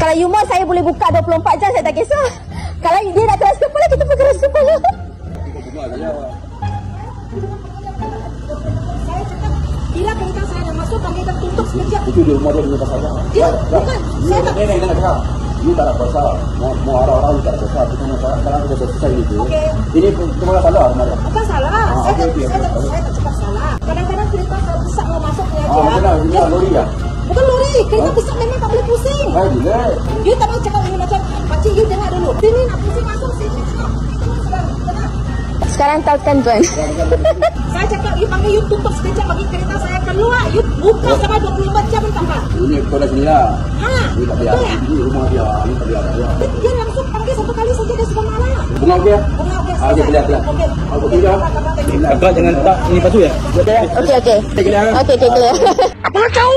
Kalau Umar saya boleh buka 24 jam, saya tak kisah. Kalau dia nak transfer pula, kita pun transfer pula. Saya cakap, bila kereta saya dah masuk, kami dah tutup sekejap. Itu dia rumah dia punya pasal. Ya, bukan. Saya tak... Nenek cakap, you tak ada pasal. Mau orang-orang you tak ada pasal. Kita sekarang kita selesai itu. Ini cuma salah rumah dia. Bukan salah. Saya tak cakap salah. Kadang-kadang kereta besar mau masuk ni aja. Ini lori ya? Bukan lori. Kereta besar memang tak boleh pusing. You tak mau cakap ini macam, pakcik you dengar dulu. Sini nak pusing masuk sini. Sekarang tahukan tuan. Saya cakap, you panggil you tutup sekejap bagi kereta saya keluar. You buka sampai 24 jam pun tak apa. Ini kau dah sini lah. Ini tak payah. Betul Ini rumah dia. Ini tak payah. Dia langsung panggil satu kali saja dia sudah marah. Bunga okey? Bunga okey. Okey, boleh. Aku tidak. Agak jangan tak ini lepas tu ya. Okey. Okey, clear. Apa kau?